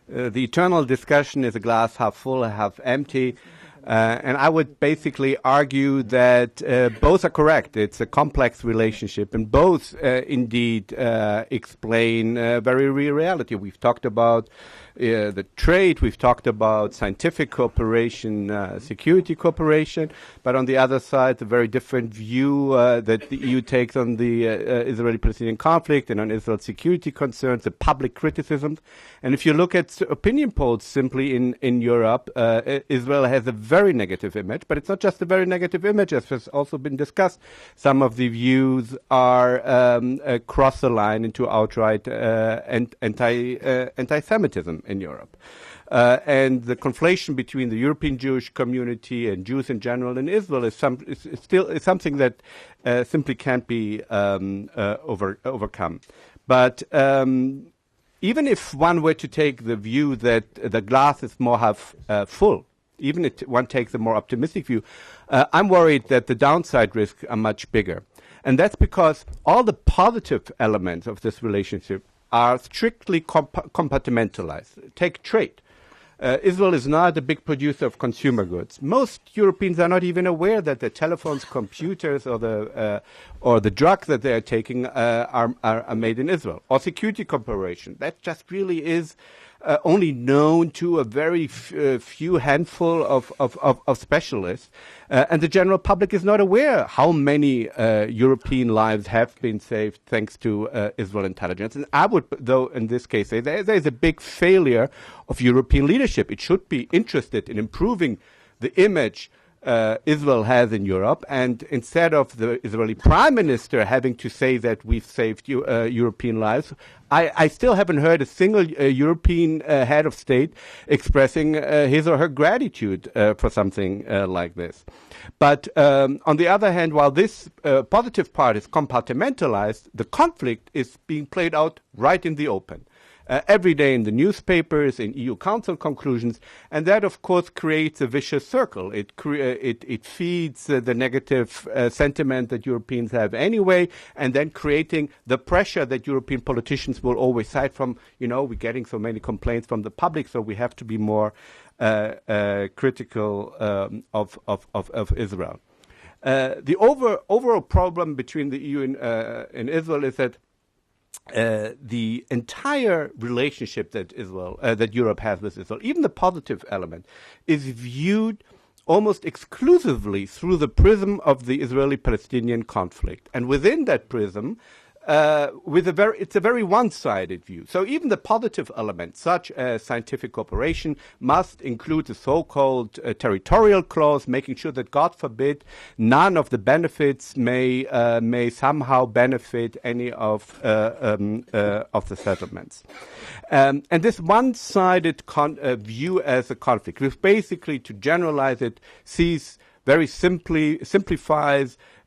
The eternal discussion is a glass half full, half empty. And I would basically argue that both are correct. It's a complex relationship, and both indeed explain very real reality. We've talked about the trade, we've talked about scientific cooperation, security cooperation, but on the other side, the very different view that the EU takes on the Israeli-Palestinian conflict and on Israel's security concerns, the public criticisms. And if you look at opinion polls simply in Europe, Israel has a very negative image, but it's not just a very negative image, as has also been discussed. Some of the views are cross the line into outright anti-Semitism in Europe. And the conflation between the European Jewish community and Jews in general in Israel is something that simply can't be overcome. But even if one were to take the view that the glass is more half full, even if one takes a more optimistic view, I'm worried that the downside risks are much bigger. And that's because all the positive elements of this relationship are strictly compartmentalized. Take trade. Israel is not a big producer of consumer goods. Most Europeans are not even aware that the telephones, computers, or the drugs that they are taking are made in Israel. Or security cooperation. That just really is only known to a very few handful of specialists. And the general public is not aware how many European lives have been saved thanks to Israel intelligence. And I would, though, in this case, say there is a big failure of European leadership. It should be interested in improving the image Israel has in Europe, and instead of the Israeli prime minister having to say that we've saved European lives, I still haven't heard a single European head of state expressing his or her gratitude for something like this. But on the other hand, while this positive part is compartmentalized, the conflict is being played out right in the open. Every day in the newspapers, in EU Council conclusions, and that, of course, creates a vicious circle. It feeds the negative sentiment that Europeans have anyway, and then creating the pressure that European politicians will always cite from, we're getting so many complaints from the public, so we have to be more critical of Israel. The overall problem between the EU and Israel is that the entire relationship that Europe has with Israel, even the positive element, is viewed almost exclusively through the prism of the Israeli-Palestinian conflict. And within that prism, it's a very one-sided view. So even the positive elements, such as scientific cooperation, must include the so-called territorial clause, making sure that, God forbid, none of the benefits may somehow benefit any of the settlements. And this one-sided view as a conflict, which basically, to generalize it, simplifies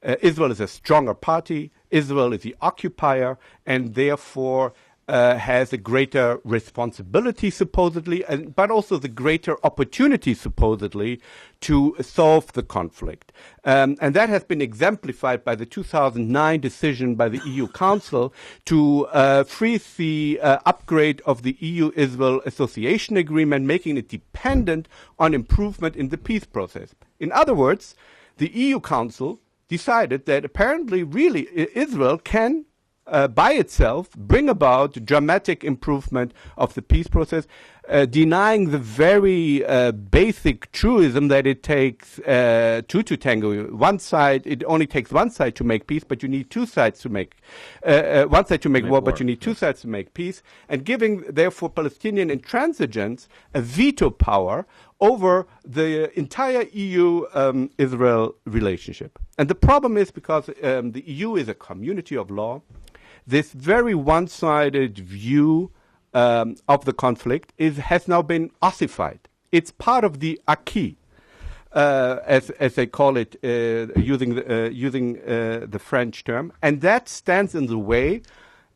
Israel as a stronger party. Israel is the occupier and therefore has a greater responsibility, supposedly, but also the greater opportunity, supposedly, to solve the conflict. And that has been exemplified by the 2009 decision by the EU Council to freeze the upgrade of the EU-Israel Association Agreement, making it dependent on improvement in the peace process. In other words, the EU Council decided that apparently really Israel can by itself bring about dramatic improvement of the peace process, denying the very basic truism that it takes two to tango. It only takes one side to make peace, but you need two sides to make one side to make war, but you need two sides to make peace, and giving therefore Palestinian intransigents a veto power over the entire EU-Israel relationship. And the problem is because the EU is a community of law, this very one-sided view of the conflict has now been ossified. It's part of the acquis, as they call it, using the French term, and that stands in the way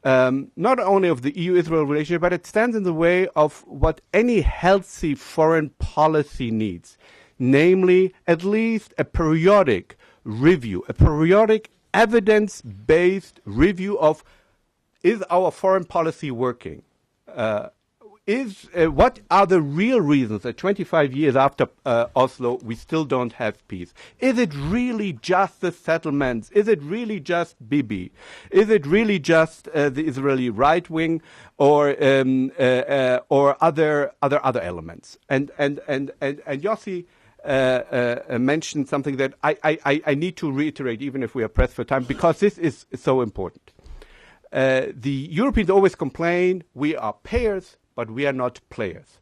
not only of the EU-Israel relationship, but it stands in the way of what any healthy foreign policy needs, namely at least a periodic review, a periodic evidence-based review of, is our foreign policy working? what are the real reasons that 25 years after Oslo we still don't have peace? Is it really just the settlements? Is it really just Bibi? Is it really just the Israeli right wing, or other elements? And Yossi mentioned something that I need to reiterate, even if we are pressed for time, because this is so important. The Europeans always complain we are payers, but we are not players.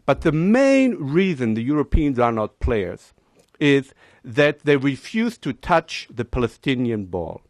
But the main reason the Europeans are not players is that they refuse to touch the Palestinian ball.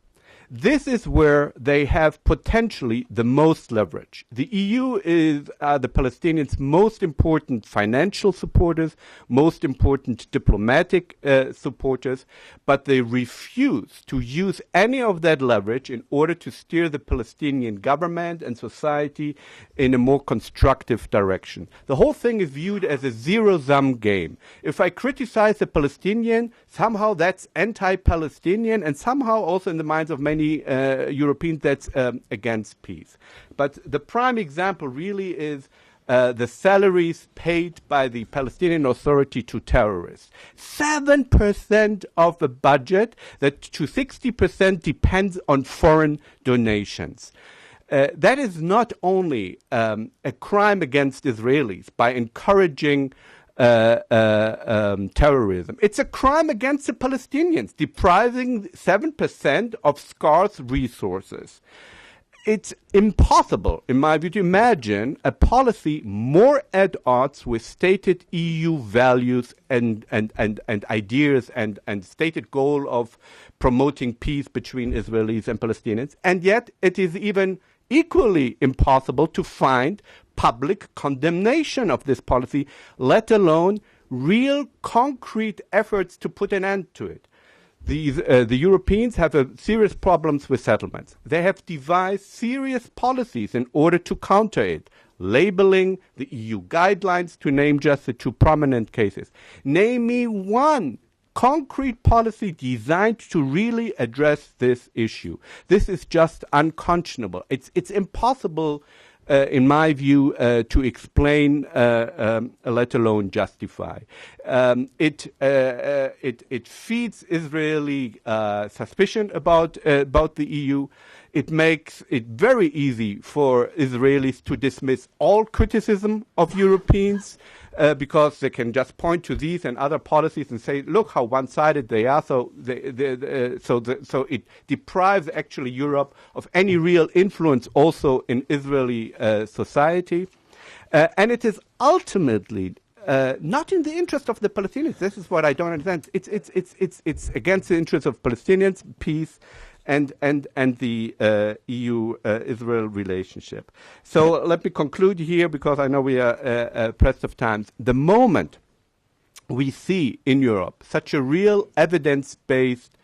This is where they have potentially the most leverage. The EU is the Palestinians' most important financial supporters, most important diplomatic supporters, but they refuse to use any of that leverage in order to steer the Palestinian government and society in a more constructive direction. The whole thing is viewed as a zero-sum game. If I criticize the Palestinian, somehow that's anti-Palestinian, and somehow also in the minds of many Europeans that's against peace. But the prime example really is the salaries paid by the Palestinian Authority to terrorists. 7% of the budget, that to 60% depends on foreign donations. That is not only a crime against Israelis by encouraging terrorism. It's a crime against the Palestinians, depriving 7% of scarce resources. It's impossible, in my view, to imagine a policy more at odds with stated EU values and ideas and stated goal of promoting peace between Israelis and Palestinians. And yet it is even equally impossible to find public condemnation of this policy, let alone real concrete efforts to put an end to it. The Europeans have serious problems with settlements. They have devised serious policies in order to counter it, labeling the EU guidelines, to name just the two prominent cases. Name me one concrete policy designed to really address this issue. This is just unconscionable. It's impossible, in my view, to explain, let alone justify. It feeds Israeli suspicion about the EU. It makes it very easy for Israelis to dismiss all criticism of Europeans, because they can just point to these and other policies and say, look how one-sided they are. So it deprives actually Europe of any real influence also in Israeli society. And it is ultimately not in the interest of the Palestinians. This is what I don't understand. It's against the interest of Palestinians, peace, and the EU-Israel relationship. So let me conclude here, because I know we are pressed of time. The moment we see in Europe such a real evidence-based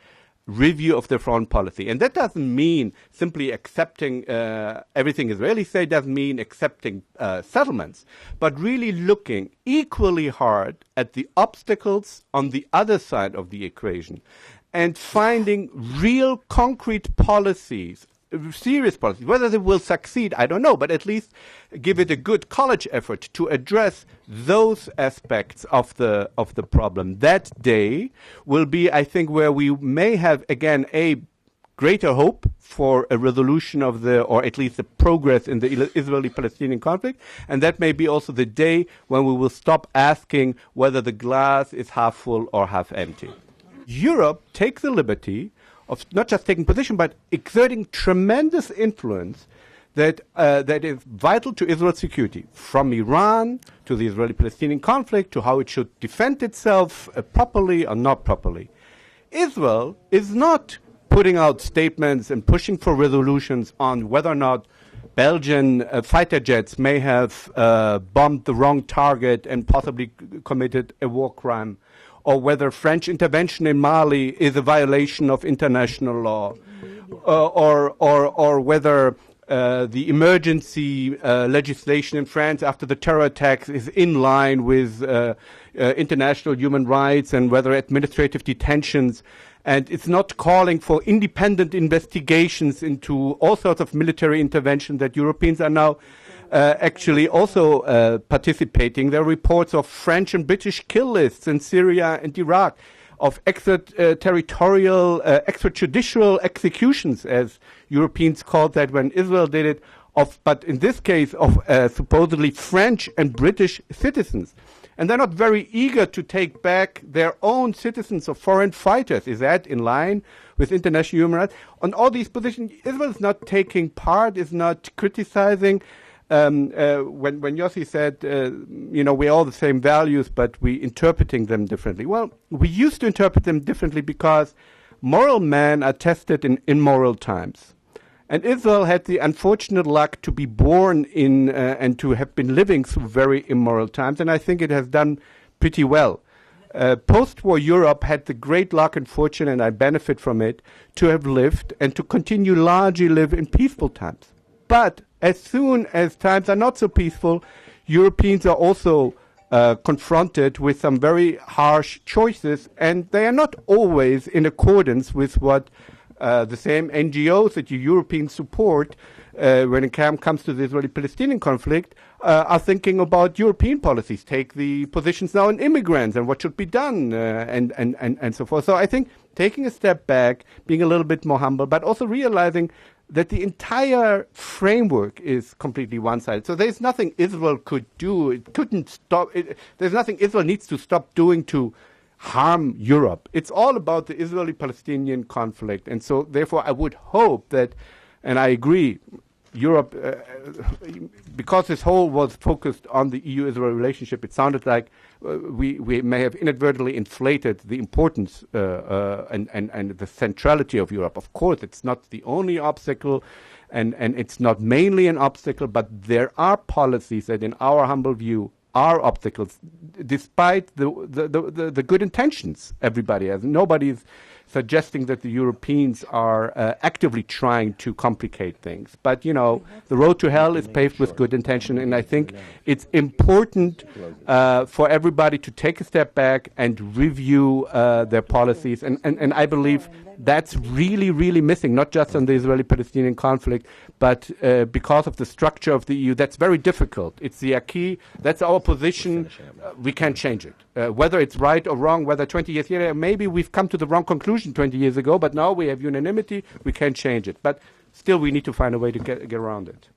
review of the foreign policy, and that doesn't mean simply accepting everything Israelis say, doesn't mean accepting settlements, but really looking equally hard at the obstacles on the other side of the equation, and finding real concrete policies, serious policies. Whether they will succeed, I don't know, but at least give it a good college effort to address those aspects of the problem. That day will be, I think, where we may have, again, a greater hope for a resolution of or at least a progress in the Israeli-Palestinian conflict. And that may be also the day when we will stop asking whether the glass is half full or half empty. Europe takes the liberty of not just taking position, but exerting tremendous influence that is vital to Israel's security, from Iran to the Israeli-Palestinian conflict to how it should defend itself properly or not properly. Israel is not putting out statements and pushing for resolutions on whether or not Belgian fighter jets may have bombed the wrong target and possibly committed a war crime, or whether French intervention in Mali is a violation of international law, or whether the emergency legislation in France after the terror attacks is in line with international human rights, and whether administrative detentions, and it's not calling for independent investigations into all sorts of military intervention that Europeans are now actually also participating. There are reports of French and British kill lists in Syria and Iraq, of extraterritorial, extrajudicial executions, as Europeans called that when Israel did it, but in this case of supposedly French and British citizens. And they're not very eager to take back their own citizens or foreign fighters. Is that in line with international human rights? On all these positions, Israel is not taking part, is not criticizing. When Yossi said, we're all the same values, but we're interpreting them differently. Well, we used to interpret them differently because moral men are tested in immoral times. And Israel had the unfortunate luck to be born in and to have been living through very immoral times, and I think it has done pretty well. Post-war Europe had the great luck and fortune, and I benefit from it, to have lived and to continue largely live in peaceful times. But as soon as times are not so peaceful, Europeans are also confronted with some very harsh choices, and they are not always in accordance with what the same NGOs that you Europeans support when it comes to the Israeli-Palestinian conflict are thinking about European policies. Take the positions now on immigrants and what should be done and so forth. So I think taking a step back, being a little bit more humble, but also realizing that the entire framework is completely one-sided. So there's nothing Israel could do. It couldn't stop. There's nothing Israel needs to stop doing to harm Europe. It's all about the Israeli-Palestinian conflict. And so, therefore, I would hope that, and I agree, Europe, because this whole was focused on the EU-Israel relationship, it sounded like we may have inadvertently inflated the importance and the centrality of Europe. Of course, it's not the only obstacle, and it's not mainly an obstacle, but there are policies that, in our humble view, are obstacles, despite the good intentions everybody has. Nobody's suggesting that the Europeans are actively trying to complicate things. But, the road to hell is paved with good intention, and I think it's important for everybody to take a step back and review their policies. And I believe that's really, really missing, not just on the Israeli-Palestinian conflict, but because of the structure of the EU, that's very difficult. It's the acquis, that's our position, we can't change it. Whether it's right or wrong, whether 20 years later, maybe we've come to the wrong conclusion 20 years ago, but now we have unanimity, we can't change it. But still, we need to find a way to get around it.